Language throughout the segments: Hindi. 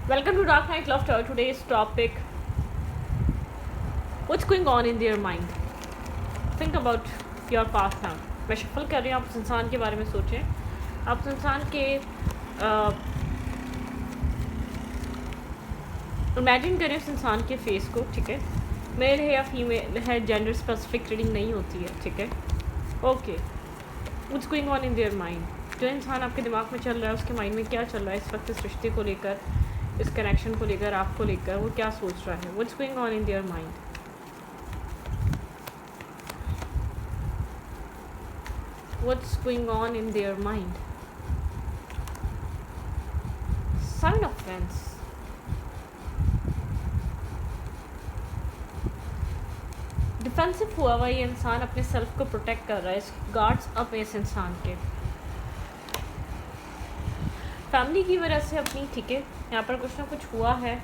Welcome to Dark Night Laughter. Today's topic: what's going on in their mind? Think about your past now. मैं शफल कर रही हूँ, आप उस इंसान के बारे में सोचें. आप उस इंसान के इमेजिन करें उस इंसान के फेस को. ठीक है, मेल है या फीमेल है, जेंडर स्पेसिफिक रीडिंग नहीं होती है. ठीक है, okay. What's going on in their mind? जो इंसान आपके दिमाग में चल रहा है, उसके माइंड में क्या चल रहा है इस वक्त, इस रिश्ते को लेकर, इस कनेक्शन को लेकर, आपको लेकर वो क्या सोच रहा है? What's going on in their mind? What's going on in their mind? Sign of friends. Defensive हुआ हुआ ये इंसान अपने सेल्फ को प्रोटेक्ट कर रहा है. गार्ड्स अप इस इंसान के फैमिली की वजह से अपनी. ठीक है, यहाँ पर कुछ ना कुछ हुआ है.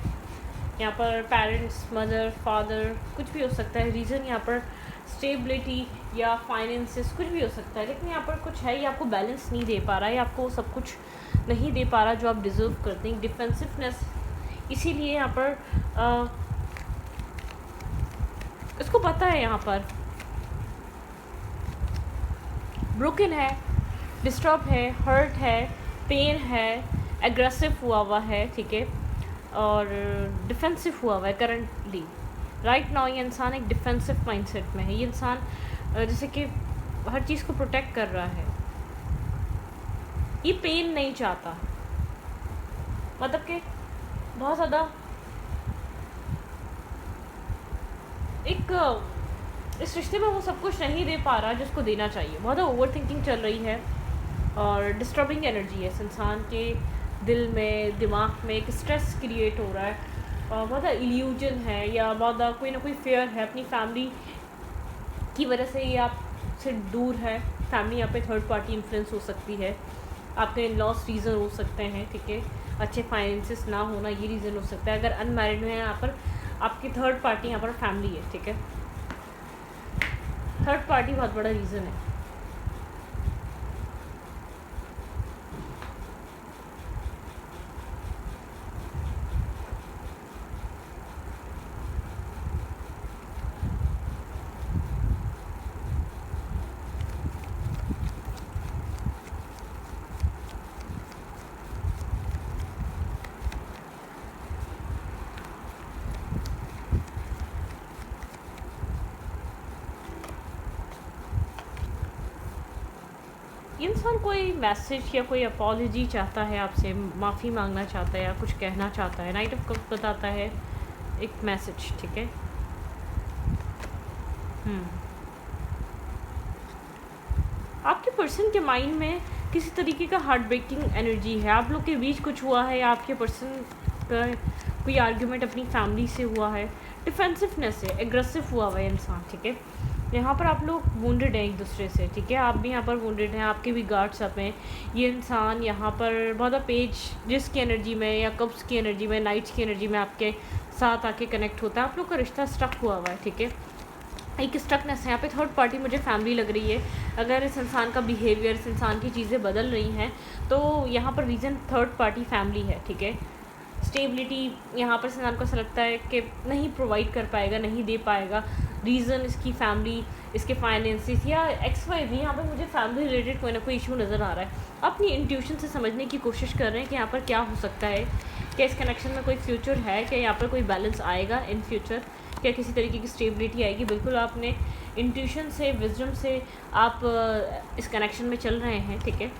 यहाँ पर पेरेंट्स, मदर, फादर, कुछ भी हो सकता है. रीज़न यहाँ पर स्टेबिलिटी या फाइनेंसेस, कुछ भी हो सकता है. लेकिन यहाँ पर कुछ है, ये आपको बैलेंस नहीं दे पा रहा है, आपको सब कुछ नहीं दे पा रहा जो आप डिज़र्व करते हैं. डिफेंसिवनेस, इसीलिए यहाँ पर इसको पता है यहाँ पर ब्रोकन है, डिस्टर्ब है, हर्ट है, पेन है, एग्रेसिव हुआ है. ठीक है, और डिफेंसिव हुआ है करंटली. राइट नाउ ये इंसान एक डिफेंसिव माइंडसेट में है. ये इंसान जैसे कि हर चीज़ को प्रोटेक्ट कर रहा है. ये पेन नहीं चाहता, मतलब कि बहुत ज़्यादा एक इस रिश्ते में वो सब कुछ नहीं दे पा रहा जिसको देना चाहिए. बहुत ओवर थिंकिंग चल रही है और डिस्टर्बिंग एनर्जी है इस इंसान के दिल में, दिमाग में. एक स्ट्रेस क्रिएट हो रहा है और बहुत इल्यूजन है या बहुत कोई ना कोई फेयर है. अपनी फैमिली की वजह से ये आपसे दूर है. फैमिली यहाँ पे थर्ड पार्टी इन्फ्लुएंस हो सकती है. आपके इन लॉस रीज़न हो सकते हैं. ठीक है, अच्छे फाइनेंसिस ना होना ये रीज़न हो सकता है. अगर अनमैरिड हैं यहाँ पर, आपकी थर्ड पार्टी यहाँ पर फैमिली है. ठीक है, थर्ड पार्टी बहुत बड़ा रीज़न है. इंसान कोई मैसेज या कोई अपॉलजी चाहता है आपसे, माफ़ी मांगना चाहता है या कुछ कहना चाहता है. नाइट ऑफ कप्स बताता है एक मैसेज. ठीक है, आपके पर्सन के माइंड में किसी तरीके का हार्ट ब्रेकिंग एनर्जी है. आप लोग के बीच कुछ हुआ है या आपके पर्सन का कोई आर्ग्यूमेंट अपनी फैमिली से हुआ है. डिफेंसिवनेस है, एग्रेसिव हुआ है इंसान. ठीक है, यहाँ पर आप लोग वुंडेड हैं एक दूसरे से. ठीक है, आप भी यहाँ पर वुंडेड हैं, आपके भी गार्ड्स अप हैं. ये इंसान यहाँ पर बहुत पेज जिसकी एनर्जी में या कब्स की एनर्जी में, नाइट्स की एनर्जी में आपके साथ आके कनेक्ट होता है. आप लोग का रिश्ता स्टक हुआ है. ठीक है, एक स्टकनेस है. यहाँ पे थर्ड पार्टी मुझे फैमिली लग रही है. अगर इस इंसान का बिहेवियर, इस इंसान की चीज़ें बदल रही हैं तो यहाँ पर रीज़न थर्ड पार्टी फैमिली है. ठीक है, स्टेबिलिटी यहाँ पर इस इंसान को ऐसा लगता है कि नहीं प्रोवाइड कर पाएगा, नहीं दे पाएगा. रीज़न इसकी फैमिली, इसके फाइनेंसिस या एक्स वाई भी. यहाँ पर मुझे फैमिली रिलेटेड कोई ना कोई इशू नज़र आ रहा है. अपनी इंट्यूशन से समझने की कोशिश कर रहे हैं कि यहाँ पर क्या हो सकता है. क्या इस कनेक्शन में कोई फ्यूचर है? क्या यहाँ पर कोई बैलेंस आएगा इन फ्यूचर? क्या किसी तरीके की स्टेबिलिटी आएगी? बिल्कुल आपने इंट्यूशन से, विजडम से आप इस कनेक्शन में चल रहे हैं. ठीक है,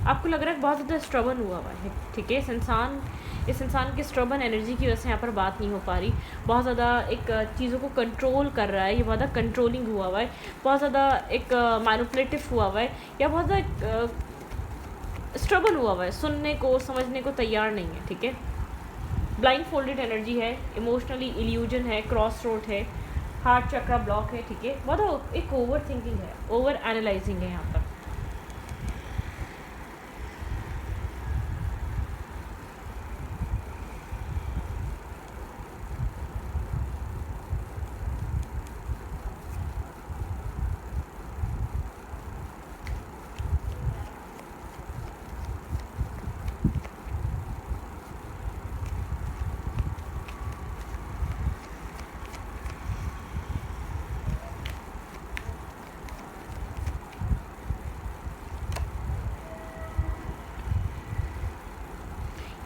आपको लग रहा है बहुत ज़्यादा स्ट्रबन हुआ है. ठीक है, इस इंसान की स्ट्रबन एनर्जी की वजह से यहाँ पर बात नहीं हो पा रही. बहुत ज़्यादा एक चीज़ों को कंट्रोल कर रहा है. ये बहुत ज़्यादा कंट्रोलिंग हुआ है, बहुत ज़्यादा एक मैनिपुलेटिव हुआ है, या बहुत ज़्यादा स्ट्रबन हुआ है. सुनने को, समझने को तैयार नहीं है. ठीक है, ब्लाइंड फोल्डेड एनर्जी है, इमोशनली इल्यूजन है, क्रॉस रोड है, हार्ट चक्रा ब्लॉक है. ठीक है, बहुत एक ओवर थिंकिंग है, ओवर एनालाइजिंग है यहाँ पर.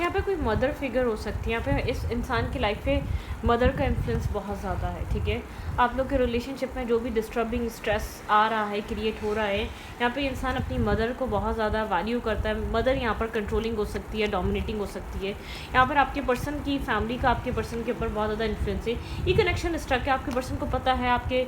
यहाँ पे कोई मदर फिगर हो सकती है, यहाँ पे इस इंसान की लाइफ पे मदर का इन्फ्लुएंस बहुत ज़्यादा है, ठीक है। आप लोग के रिलेशनशिप में जो भी डिस्टर्बिंग स्ट्रेस आ रहा है, क्रिएट हो रहा है, यहाँ पे इंसान अपनी मदर को बहुत ज़्यादा वैल्यू करता है। मदर यहाँ पर कंट्रोलिंग हो सकती है, डोमिनेटिंग हो सकती है। यहाँ पर आपके पर्सन की फैमिली का आपके पर्सन के ऊपर बहुत ज़्यादा इन्फ्लुएंस है। ये कनेक्शन स्ट्रक है, आपके पर्सन को पता है आपके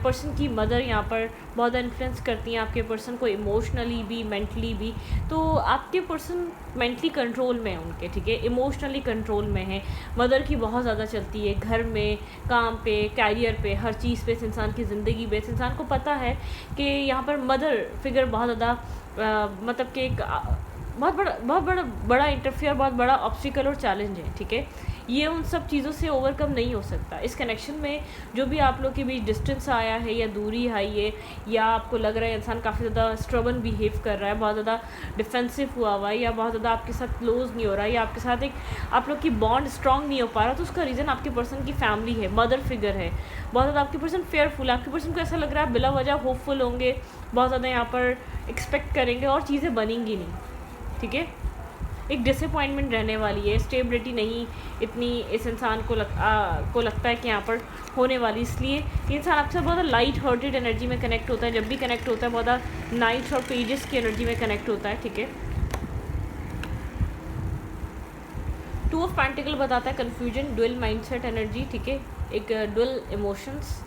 पर्सन की मदर यहाँ पर बहुत ज़्यादा इन्फ्लुएंस करती हैं आपके पर्सन को, इमोशनली भी, मेंटली भी। तो आपके पर्सन मेंटली कंट्रोल में है उनके, ठीक है, इमोशनली कंट्रोल में है। मदर की बहुत ज़्यादा चलती है घर में, काम पे, कैरियर पे, हर चीज़ पे, इस इंसान की ज़िंदगी पे। इस इंसान को पता है कि यहाँ पर मदर फिगर बहुत ज़्यादा मतलब कि एक बहुत बड़ा इंटरफेयर, बहुत बड़ा ऑब्स्टिकल और चैलेंज है, ठीक है। ये उन सब चीज़ों से ओवरकम नहीं हो सकता। इस कनेक्शन में जो भी आप लोग के बीच डिस्टेंस आया है या दूरी आई है, या आपको लग रहा है इंसान काफ़ी ज़्यादा स्ट्रबन बिहेव कर रहा है, बहुत ज़्यादा डिफेंसिव हुआ हुआ है, या बहुत ज़्यादा आपके साथ क्लोज नहीं हो रहा है, या आपके साथ एक आप लोग की बॉन्ड स्ट्रॉन्ग नहीं हो पा रहा, तो उसका रीज़न आपके पर्सन की फैमिली है, मदर फिगर है। बहुत ज़्यादा आपके पर्सन फेयरफुल है, आपके पर्सन को ऐसा लग रहा है बिला वजह होपफुल होंगे, बहुत ज़्यादा यहाँ पर एक्सपेक्ट करेंगे और चीज़ें बनेंगी नहीं, ठीक है। एक डिसअपॉइंटमेंट रहने वाली है, स्टेबिलिटी नहीं इतनी इस इंसान को लगता है कि यहाँ पर होने वाली। इसलिए ये इंसान आपके साथ बहुत लाइट हार्टेड एनर्जी में कनेक्ट होता है। जब भी कनेक्ट होता है बहुत नाइट्स और पेजेस की एनर्जी में कनेक्ट होता है, ठीक है। टू ऑफ पेंटिकल बताता है कन्फ्यूजन, डुअल माइंडसेट एनर्जी, ठीक है, एक डुअल इमोशंस,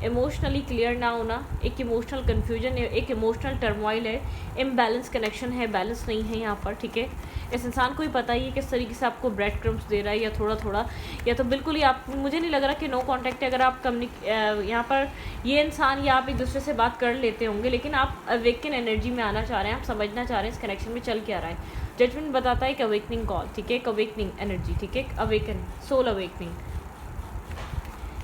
इमोशनली क्लियर ना होना, एक इमोशनल कन्फ्यूजन, एक इमोशनल टर्मोइल है, इम्बैलेंस कनेक्शन है, बैलेंस नहीं है यहाँ पर, ठीक है। इस इंसान को ही पता ही है किस तरीके से आपको ब्रेड क्रम्स दे रहा है, या थोड़ा थोड़ा, या तो बिल्कुल ही आप, मुझे नहीं लग रहा कि नो कांटेक्ट है। अगर आप यहाँ पर ये इंसान या आप एक दूसरे से बात कर लेते होंगे, लेकिन आप अवेकन एनर्जी में आना चाह रहे हैं, आप समझना चाह रहे हैं इस कनेक्शन में चल क्या रहा है। जजमेंट बताता है एक अवेकनिंग कॉल, ठीक है, एक अवेकनिंग एनर्जी, ठीक है, अवेकन, सोल अवेकनिंग,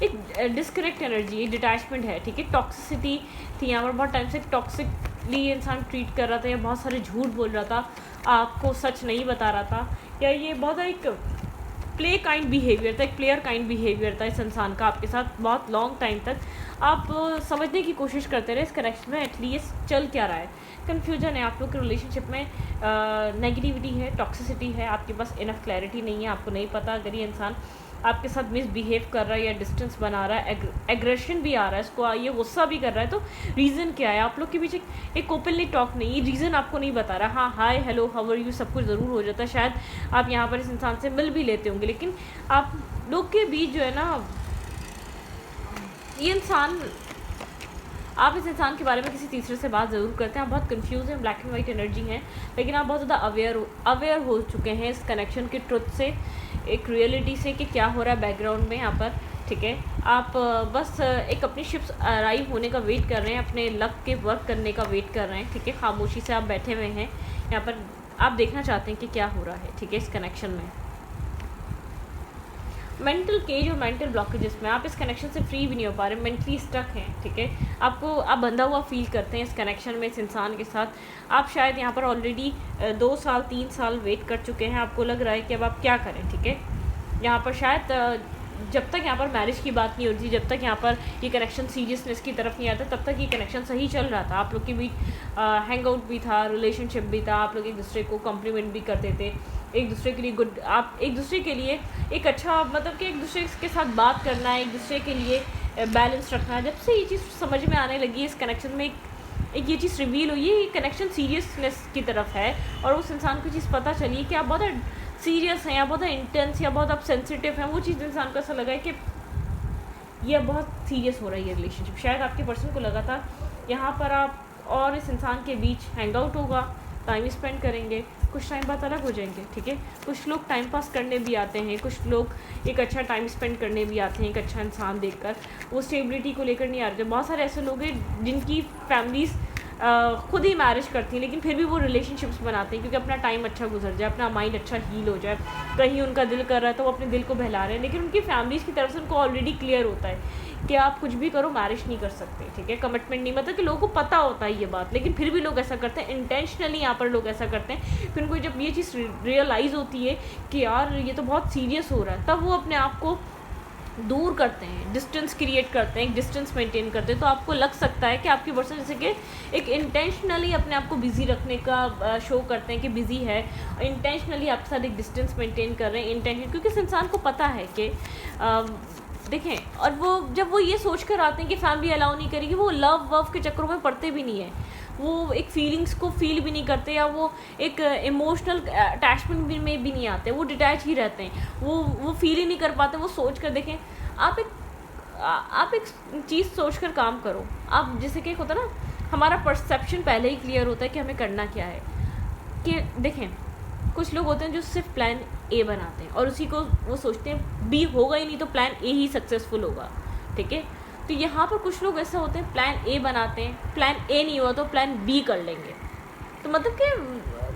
एक डिस्कनेक्ट एनर्जी, एक डिटैचमेंट है, ठीक है। टॉक्सिसिटी थी यहाँ पर, बहुत टाइम से टॉक्सिकली इंसान ट्रीट कर रहा था, या बहुत सारे झूठ बोल रहा था, आपको सच नहीं बता रहा था, या ये बहुत एक प्ले काइंड बिहेवियर था, एक प्लेयर काइंड बिहेवियर था इस इंसान का आपके साथ बहुत लॉन्ग टाइम तक। आप समझने की कोशिश करते रहे इस कनेक्शन में एटलीस्ट चल क्या रहा है। कन्फ्यूजन है आप लोग के रिलेशनशिप में, नेगेटिविटी है, टॉक्सिसिटी है, आपके पास इनफ क्लैरिटी नहीं है, आपको नहीं पता अगर ये इंसान आपके साथ मिसबिहेव कर रहा है या डिस्टेंस बना रहा है, एग्रेशन भी आ रहा है, इसको ये गुस्सा भी कर रहा है, तो रीज़न क्या है। आप लोग के बीच एक ओपनली टॉक नहीं, ये रीज़न आपको नहीं बता रहा। हाँ, हाय, हेलो, हाउ आर यू, सब कुछ ज़रूर हो जाता है, शायद आप यहाँ पर इस इंसान से मिल भी लेते होंगे, लेकिन आप लोग के बीच जो है ना, ये इंसान, आप इस इंसान के बारे में किसी तीसरे से बात ज़रूर करते हैं, आप बहुत कंफ्यूज हैं, ब्लैक एंड वाइट एनर्जी हैं, लेकिन आप बहुत ज़्यादा अवेयर हो चुके हैं इस कनेक्शन के ट्रुथ से, एक रियलिटी से, कि क्या हो रहा है बैकग्राउंड में यहाँ पर, ठीक है। आप बस एक अपनी शिप्स अराइव होने का वेट कर रहे हैं, अपने लक के वर्क करने का वेट कर रहे हैं, ठीक है। खामोशी से आप बैठे हुए हैं यहाँ पर, आप देखना चाहते हैं कि क्या हो रहा है, ठीक है, इस कनेक्शन में। मेंटल केज और मेंटल ब्लॉकेजेस में आप इस कनेक्शन से फ्री भी नहीं हो पा रहे, मेंटली स्टक हैं, ठीक है। आप बंधा हुआ फील करते हैं इस कनेक्शन में, इस इंसान के साथ। आप शायद यहाँ पर ऑलरेडी 2 साल 3 साल वेट कर चुके हैं, आपको लग रहा है कि अब आप क्या करें, ठीक है। यहाँ पर शायद जब तक यहाँ पर मैरिज की बात नहीं होती थी, जब तक यहाँ पर ये कनेक्शन सीरियसनेस की तरफ नहीं आता, तब तक ये कनेक्शन सही चल रहा था। आप लोग के बीच हैंग आउट भी था, रिलेशनशिप भी था, आप लोग एक दूसरे को कॉम्प्लीमेंट भी करते थे, एक दूसरे के लिए गुड, आप एक दूसरे के लिए एक अच्छा, मतलब कि एक दूसरे के साथ बात करना है, एक दूसरे के लिए बैलेंस रखना है। जब से ये चीज़ समझ में आने लगी, इस कनेक्शन में एक ये चीज़ रिवील हुई है, ये कनेक्शन सीरियसनेस की तरफ है, और उस इंसान को चीज़ पता चली कि आप बहुत सीरियस हैं, या बहुत इंटेंस, या बहुत आप सेंसिटिव हैं। वो चीज़ इंसान को ऐसा लगा है कि ये बहुत सीरियस हो रही है रिलेशनशिप। शायद आपके पर्सन को लगा था यहाँ पर आप और इस इंसान के बीच हैंग आउट होगा, टाइम स्पेंड करेंगे, कुछ टाइम बाद अलग हो जाएंगे, ठीक है। कुछ लोग टाइम पास करने भी आते हैं, कुछ लोग एक अच्छा टाइम स्पेंड करने भी आते हैं, एक अच्छा इंसान देखकर। वो स्टेबिलिटी को लेकर नहीं आ रहे। बहुत सारे ऐसे लोग हैं जिनकी फैमिलीज़ खुद ही मैरिज करती हैं, लेकिन फिर भी वो रिलेशनशिप्स बनाते हैं, क्योंकि अपना टाइम अच्छा गुजर जाए, अपना माइंड अच्छा हील हो जाए। कहीं उनका दिल कर रहा है तो वो अपने दिल को बहला रहे हैं, लेकिन उनकी फैमिलीज़ की तरफ से उनको ऑलरेडी क्लियर होता है कि आप कुछ भी करो, मैरिज नहीं कर सकते, ठीक है। कमिटमेंट नहीं, मतलब कि लोगों को पता होता है ये बात, लेकिन फिर भी लोग ऐसा करते हैं। इंटेंशनली यहाँ पर लोग ऐसा करते हैं कि उनको जब ये चीज़ रियलाइज़ होती है कि यार ये तो बहुत सीरियस हो रहा है, तब वो अपने आप को दूर करते हैं, डिस्टेंस क्रिएट करते हैं, एक डिस्टेंस मेंटेन करते हैं, तो आपको लग सकता है कि आपकी पर्सन जैसे कि एक इंटेंशनली अपने आप को बिज़ी रखने का शो करते हैं कि बिज़ी है, इंटेंशनली आपके साथ एक डिस्टेंस मेंटेन कर रहे हैं इंटेंशन, क्योंकि इस इंसान को पता है कि देखें, और वो जब वो ये सोच कर आते हैं कि फैमिली अलाउ नहीं करेगी, वो लव वव के चक्करों में पड़ते भी नहीं है, वो एक फीलिंग्स को फील भी नहीं करते, या वो एक इमोशनल अटैचमेंट में भी नहीं आते, वो डिटैच ही रहते हैं, वो फील ही नहीं कर पाते। वो सोच कर देखें, आप एक चीज़ सोच कर काम करो। आप जैसे कि होता ना, हमारा परसेप्शन पहले ही क्लियर होता है कि हमें करना क्या है। कि देखें, कुछ लोग होते हैं जो सिर्फ प्लान ए बनाते हैं और उसी को वो सोचते हैं बी होगा ही नहीं तो प्लान ए ही सक्सेसफुल होगा, ठीक है। तो यहाँ पर कुछ लोग ऐसे होते हैं, प्लान ए बनाते हैं, प्लान ए नहीं हुआ तो प्लान बी कर लेंगे। तो मतलब कि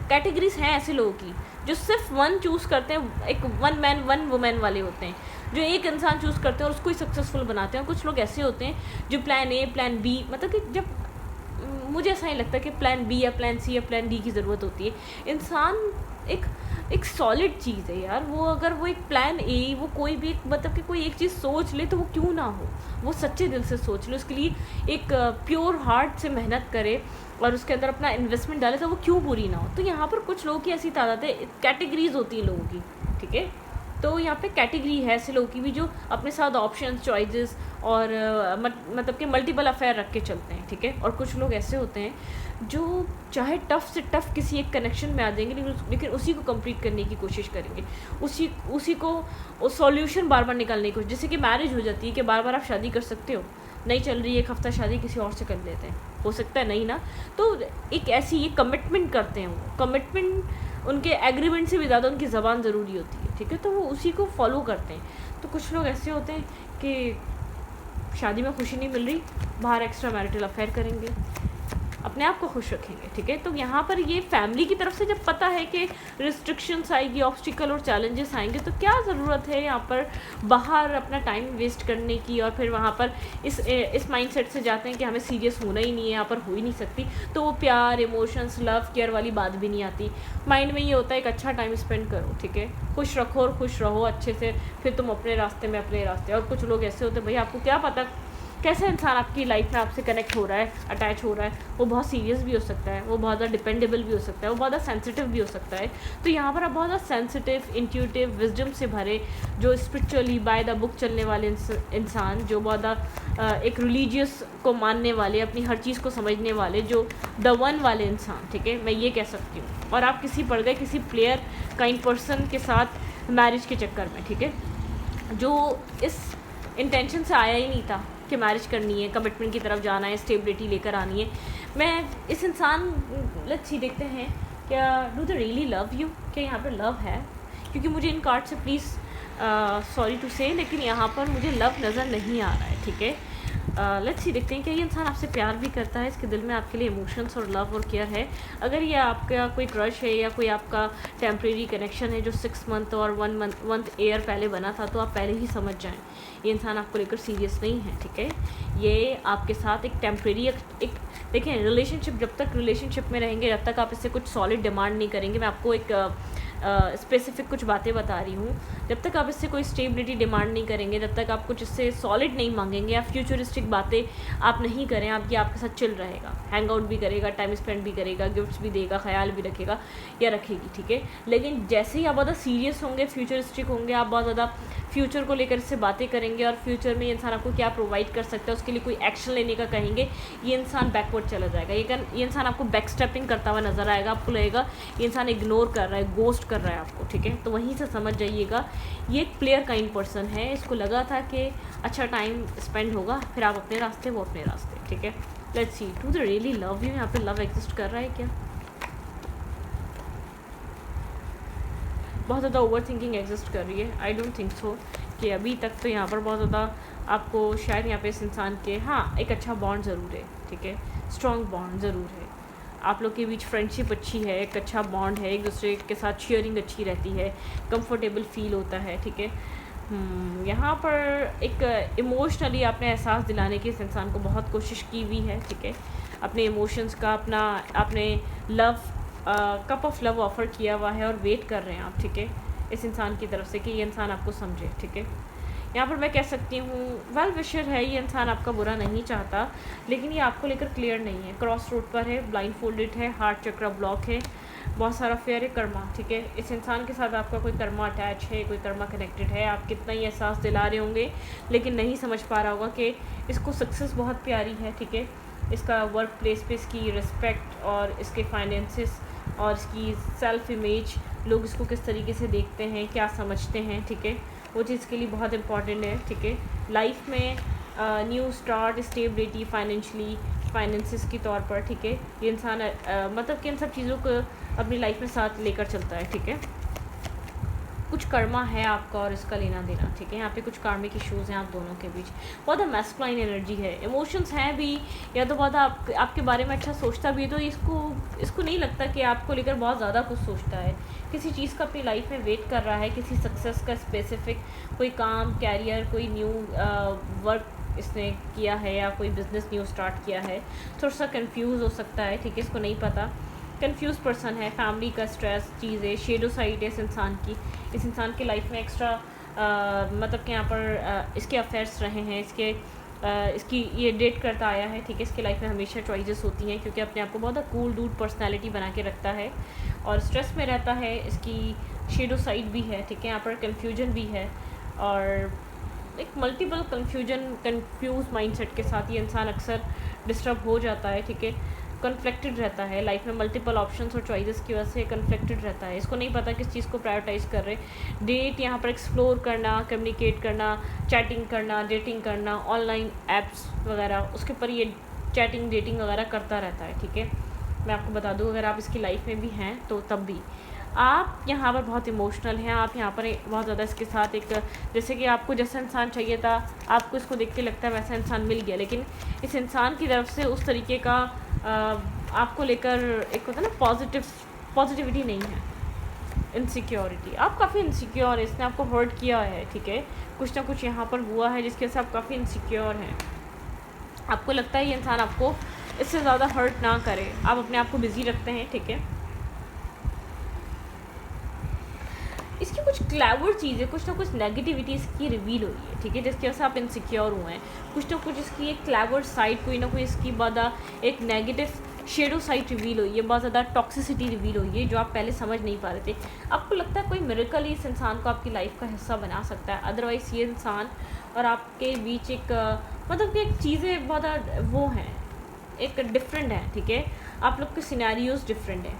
कैटेगरीज हैं ऐसे लोगों की जो सिर्फ वन चूज़ करते हैं, एक वन मैन वन वुमेन वाले होते हैं, जो एक इंसान चूज़ करते हैं और उसको ही सक्सेसफुल बनाते हैं। और कुछ लोग ऐसे होते हैं जो प्लान ए प्लान बी, मतलब कि जब मुझे ऐसा नहीं लगता कि प्लान बी या प्लान सी या प्लान डी की ज़रूरत होती है। इंसान एक सॉलिड चीज़ है यार, वो अगर वो एक प्लान ए, वो कोई भी मतलब कि कोई एक चीज़ सोच ले तो वो क्यों ना हो, वो सच्चे दिल से सोच ले, उसके लिए एक प्योर हार्ट से मेहनत करे और उसके अंदर अपना इन्वेस्टमेंट डाले, तो वो क्यों पूरी ना हो। तो यहाँ पर कुछ लोगों की ऐसी तादाद है, कैटेगरीज होती है लोगों की, ठीक है। तो यहाँ पे कैटेगरी है ऐसे लोगों की भी जो अपने साथ ऑप्शन चॉइसेस और मतलब कि मल्टीपल अफेयर रख के चलते हैं, ठीक है। और कुछ लोग ऐसे होते हैं जो चाहे टफ़ से टफ़ किसी एक कनेक्शन में आ जाएंगे, लेकिन उसी को कंप्लीट करने की कोशिश करेंगे, उसी को सॉल्यूशन बार बार निकालने की कोशिश। जैसे कि मैरिज हो जाती है कि बार बार आप शादी कर सकते हो, नहीं चल रही है एक हफ़्ता शादी, किसी और से कर लेते हैं, हो सकता है नहीं ना। तो एक ऐसी ये कमिटमेंट करते हैं, वो कमिटमेंट उनके एग्रीमेंट से भी ज़्यादा उनकी ज़बान ज़रूरी होती है, ठीक है। तो वो उसी को फॉलो करते हैं। तो कुछ लोग ऐसे होते हैं कि शादी में खुशी नहीं मिल रही, बाहर एक्स्ट्रा मैरिटल अफेयर करेंगे, अपने आप को खुश रखेंगे, ठीक है। तो यहाँ पर ये फैमिली की तरफ से जब पता है कि रिस्ट्रिक्शंस आएगी, ऑब्स्टिकल और चैलेंजेस आएंगे, तो क्या ज़रूरत है यहाँ पर बाहर अपना टाइम वेस्ट करने की, और फिर वहाँ पर इस माइंडसेट से जाते हैं कि हमें सीरियस होना ही नहीं है, यहाँ पर हो ही नहीं सकती। तो वो प्यार, इमोशंस, लव, केयर वाली बात भी नहीं आती माइंड में। ये होता है एक अच्छा टाइम स्पेंड करो, ठीक है, खुश रखो और खुश रहो अच्छे से, फिर तुम अपने रास्ते में अपने रास्ते। और कुछ लोग ऐसे होते हैं, भाई आपको क्या पता कैसे इंसान आपकी लाइफ में आपसे कनेक्ट हो रहा है, अटैच हो रहा है। वो बहुत सीरियस भी हो सकता है, वो बहुत ज़्यादा डिपेंडेबल भी हो सकता है, वो बहुत ज़्यादा सेंसिटिव भी हो सकता है। तो यहाँ पर आप बहुत ज़्यादा सेंसिटिव, इंट्यूटिव, विजडम से भरे, जो स्पिरिचुअली बाय द बुक चलने वाले इंसान, जो बहुत ज़्यादा एक रिलीजियस को मानने वाले, अपनी हर चीज़ को समझने वाले, जो द वन वाले इंसान, ठीक है, मैं ये कह सकती हूँ। और आप किसी पड़ गए किसी प्लेयर काइंड पर्सन के साथ मैरिज के चक्कर में, ठीक है, जो इस इंटेंशन से आया ही नहीं था कि मैरिज करनी है, कमिटमेंट की तरफ जाना है, स्टेबिलिटी लेकर आनी है। मैं इस इंसान, लेट्स सी, देखते हैं क्या do they really love you, क्या यहाँ पर लव है। क्योंकि मुझे इन कार्ड से प्लीज़ सॉरी टू से, लेकिन यहाँ पर मुझे लव नज़र नहीं आ रहा है, ठीक है। लेट्स सी, देखते हैं क्या ये इंसान आपसे प्यार भी करता है, इसके दिल में आपके लिए इमोशंस और लव और केयर है। अगर ये आपका कोई क्रश है या कोई आपका टेम्प्रेरी कनेक्शन है जो 6 मंथ और 1 मंथ ईयर पहले बना था, तो आप पहले ही समझ जाएं ये इंसान आपको लेकर सीरियस नहीं है, ठीक है। ये आपके साथ एक टेम्प्रेरी एक देखें, रिलेशनशिप, जब तक रिलेशनशिप में रहेंगे, जब तक आप इससे कुछ सॉलिड डिमांड नहीं करेंगे, मैं आपको एक स्पेसिफिक कुछ बातें बता रही हूँ, जब तक आप इससे कोई स्टेबिलिटी डिमांड नहीं करेंगे, जब तक आप कुछ इससे सॉलिड नहीं मांगेंगे, या फ्यूचरिस्टिक बातें आप नहीं करें, ये आपके साथ चिल रहेगा, हैंग आउट भी करेगा, टाइम स्पेंड भी करेगा, गिफ्ट्स भी देगा, ख्याल भी रखेगा या रखेगी, ठीक है। लेकिन जैसे ही आप ज़्यादा सीरियस होंगे, फ्यूचरिस्टिक होंगे, आप बहुत ज़्यादा फ्यूचर को लेकर इससे बातें करेंगे और फ्यूचर में ये इंसान आपको क्या प्रोवाइड कर सकता है उसके लिए कोई एक्शन लेने का कहेंगे, ये इंसान बैकवर्ड चला जाएगा। ये इंसान आपको बैक स्टेपिंग करता हुआ नज़र आएगा, आपको लगेगा ये इंसान इग्नोर कर रहा है, गोस्ट कर रहा है आपको, ठीक है। तो वहीं से समझ जाइएगा ये एक प्लेयर काइंड पर्सन है, इसको लगा था कि अच्छा टाइम स्पेंड होगा, फिर आप अपने रास्ते, वो अपने रास्ते, ठीक है। Let's see, do they really love you, यहाँ पे लव एग्जिस्ट कर रहा है क्या? बहुत ज़्यादा ओवर थिंकिंग एग्जिस्ट कर रही है, आई डोंट थिंक सो कि अभी तक। तो यहाँ पर बहुत ज़्यादा आपको शायद यहाँ पे इस इंसान के, हाँ, एक अच्छा बॉन्ड ज़रूर है, ठीक है, स्ट्रॉन्ग बॉन्ड ज़रूर है, आप लोग के बीच फ्रेंडशिप अच्छी है, एक अच्छा बॉन्ड है, एक दूसरे के साथ शेयरिंग अच्छी रहती है, कंफर्टेबल फील होता है, ठीक है। यहाँ पर एक इमोशनली आपने एहसास दिलाने की इस इंसान को बहुत कोशिश की हुई है, ठीक है, अपने इमोशंस का, अपना आपने love cup of love offer किया हुआ है और वेट कर रहे हैं आप, ठीक है, इस इंसान की तरफ से कि ये इंसान आपको समझे, ठीक है। यहाँ पर मैं कह सकती हूँ वेल विशर है, ये इंसान आपका बुरा नहीं चाहता, लेकिन ये आपको लेकर क्लियर नहीं है, क्रॉस रोड पर है, ब्लाइंड फोल्डेड है, हार्ट चक्रा ब्लॉक है, बहुत सारा फेयर है, कर्मा, ठीक है। इस इंसान के साथ आपका कोई कर्मा अटैच है, कोई कर्मा कनेक्टेड है, आप कितना ही एहसास दिला रहे होंगे लेकिन नहीं समझ पा रहा होगा कि इसको सक्सेस बहुत प्यारी है, ठीक है। इसका वर्क प्लेस पे इसकी रिस्पेक्ट और इसके फाइनेंसिस और इसकी सेल्फ इमेज, लोग इसको किस तरीके से देखते हैं, क्या समझते हैं, ठीक है, वो चीज़ के लिए बहुत इंपॉर्टेंट है, ठीक है। लाइफ में न्यू स्टार्ट, स्टेबिलिटी, फाइनेंसिस के तौर पर, ठीक है, ये इंसान मतलब कि इन सब चीज़ों को अपनी लाइफ में साथ लेकर चलता है, ठीक है। कुछ कर्मा है आपका और इसका लेना देना, ठीक है। यहाँ पे कुछ कार्मिक इश्यूज़ हैं आप दोनों के बीच, बहुत मैस्कुलाइन एनर्जी है, इमोशंस हैं भी, या तो बहुत आपके बारे में अच्छा सोचता भी है, तो इसको नहीं लगता कि आपको लेकर बहुत ज़्यादा कुछ सोचता है, किसी चीज़ का अपनी लाइफ में वेट कर रहा है, किसी सक्सेस का स्पेसिफिक, कोई काम, कैरियर, कोई न्यू वर्क इसने किया है या कोई बिज़नेस न्यू स्टार्ट किया है, थोड़ा सा कंफ्यूज हो सकता है, ठीक है, इसको नहीं पता, कंफ्यूज पर्सन है, फैमिली का स्ट्रेस चीज़ें, शेडो साइड है इस इंसान की, इस इंसान की लाइफ में एक्स्ट्रा मतलब कि यहाँ पर इसके अफेयर्स रहे हैं, इसकी ये डेट करता आया है, ठीक है। इसकी लाइफ में हमेशा चॉइसेस होती हैं क्योंकि अपने आप को बहुत कूल डूड पर्सनैलिटी बना के रखता है और स्ट्रेस में रहता है, इसकी शेडो साइड भी है, ठीक है। यहाँ पर कन्फ्यूजन भी है और एक मल्टीपल कंफ्यूज माइंडसेट के साथ ये इंसान अक्सर डिस्टर्ब हो जाता है, ठीक है, कन्फ्लिक्टेड रहता है लाइफ में, मल्टीपल ऑप्शंस और चॉइसेस की वजह से कन्फ्लिक्टेड रहता है, इसको नहीं पता किस चीज़ को प्रायोरिटाइज कर रहे, डेट यहाँ पर एक्सप्लोर करना, कम्युनिकेट करना, चैटिंग करना, डेटिंग करना, ऑनलाइन एप्स वगैरह, उसके ऊपर ये चैटिंग डेटिंग वगैरह करता रहता है, ठीक है। मैं आपको बता दूँ अगर आप इसकी लाइफ में भी हैं तो तब भी आप यहाँ पर बहुत इमोशनल हैं, आप यहाँ पर बहुत ज़्यादा इसके साथ एक, जैसे कि आपको जैसा इंसान चाहिए था, आपको इसको देख के लगता है वैसा इंसान मिल गया, लेकिन इस इंसान की तरफ से उस तरीके का आपको लेकर एक होता है ना पॉजिटिविटी नहीं है, इनसिक्योरिटी, आप काफ़ी इनसिक्योर है, इसने आपको हर्ट किया है, ठीक है, कुछ ना कुछ यहाँ पर हुआ है जिसकी वजह से आप काफ़ी इनसिक्योर हैं, आपको लगता है ये इंसान आपको इससे ज़्यादा हर्ट ना करे, आप अपने आप को बिज़ी रखते हैं, ठीक है। इसकी कुछ क्लेवर चीज़ें, कुछ ना कुछ नेगेटिविटी इसकी रिवील हुई है, ठीक है, जिसकी वजह से आप इनसिक्योर हुए हैं, कुछ ना कुछ इसकी एक क्लेवर साइड, कोई ना कोई इसकी बहुत एक नेगेटिव शेडो साइड रिवील हुई है, बहुत ज़्यादा टॉक्सिसिटी रिवील हुई है जो आप पहले समझ नहीं पा रहे थे। आपको लगता है कोई मिरेकल ही इस इंसान को आपकी लाइफ का हिस्सा बना सकता है, अदरवाइज़ ये इंसान और आपके बीच एक मतलब कि एक चीज़ें बहुत वो हैं, एक डिफरेंट है, ठीक है, आप लोग के सिनेरियोज डिफरेंट हैं,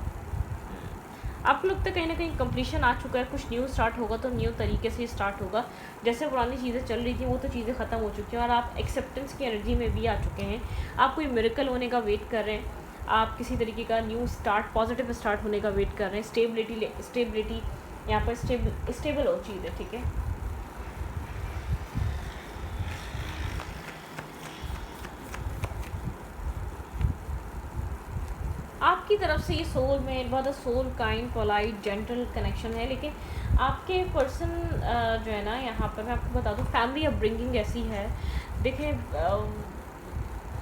आपको लगता है कहीं ना कहीं कंप्लीशन आ चुका है, कुछ न्यू स्टार्ट होगा तो न्यू तरीके से स्टार्ट होगा, जैसे पुरानी चीज़ें चल रही थी वो तो चीज़ें ख़त्म हो चुकी हैं और आप एक्सेप्टेंस की एनर्जी में भी आ चुके हैं, आप कोई मिरेकल होने का वेट कर रहे हैं, आप किसी तरीके का न्यू स्टार्ट, पॉजिटिव स्टार्ट होने का वेट कर रहे हैं, स्टेबिलिटी यहाँ पर स्टेबल हो चीज़ें, ठीक है। आपकी तरफ से ये सोल में बहुत soul kind polite gentle connection है, लेकिन आपके पर्सन जो है ना, यहाँ पर मैं आपको बता दूँ फैमिली अपब्रिंगिंग ऐसी है, देखें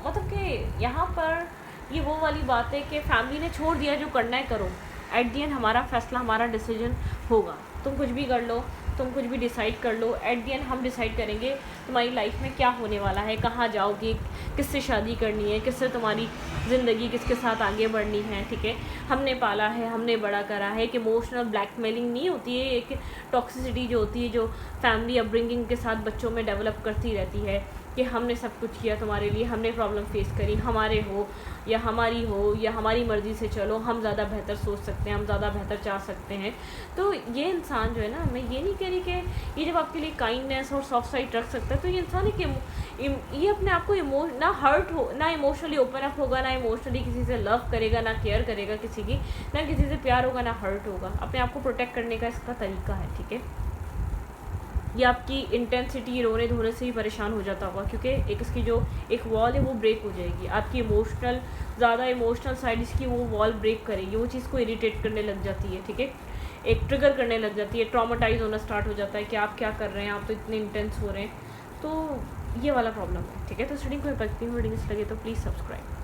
मतलब कि यहाँ पर ये वो वाली बात है कि फैमिली ने छोड़ दिया, जो करना है करो, एट दी एंड हमारा फैसला, हमारा डिसीजन होगा, तुम कुछ भी कर लो, तुम कुछ भी डिसाइड कर लो, एट दी एंड हम डिसाइड करेंगे तुम्हारी लाइफ में क्या होने वाला है, कहाँ जाओगी, किससे शादी करनी है, किससे तुम्हारी ज़िंदगी, किसके साथ आगे बढ़नी है, ठीक है, हमने पाला है, हमने बड़ा करा है। एक इमोशनल ब्लैकमेलिंग नहीं होती है, एक टॉक्सिसिटी जो होती है जो फैमिली अपब्रिंगिंग के साथ बच्चों में डेवलप करती रहती है कि हमने सब कुछ किया तुम्हारे लिए, हमने प्रॉब्लम फेस करी, हमारे हो या हमारी मर्ज़ी से चलो, हम ज़्यादा बेहतर सोच सकते हैं, हम ज़्यादा बेहतर चाह सकते हैं। तो ये इंसान जो है ना, मैं ये नहीं कह रही कि ये जब आपके लिए काइंडनेस और सॉफ्ट साइड रख सकता है, तो ये इंसान ये अपने आप को ना हर्ट हो, ना इमोशनली ओपन अप होगा, ना इमोशनली किसी से लव करेगा, ना केयर करेगा किसी की, ना किसी से प्यार होगा, ना हर्ट होगा, अपने आप को प्रोटेक्ट करने का इसका तरीका है, ठीक है। ये आपकी इंटेंसिटी रोने धोने से ही परेशान हो जाता होगा, क्योंकि एक इसकी जो एक वॉल है वो ब्रेक हो जाएगी, आपकी ज़्यादा इमोशनल साइड इसकी वो वॉल ब्रेक करेगी, वो चीज़ को इरिटेट करने लग जाती है, ठीक है, एक ट्रिगर करने लग जाती है, ट्रॉमाटाइज होना स्टार्ट हो जाता है कि आप क्या कर रहे हैं, आप तो इतने इंटेंस हो रहे हैं, तो ये वाला प्रॉब्लम है, ठीक है। तो स्टडी को इफेक्टिव रीडिंग्स लगे तो प्लीज़ सब्सक्राइब।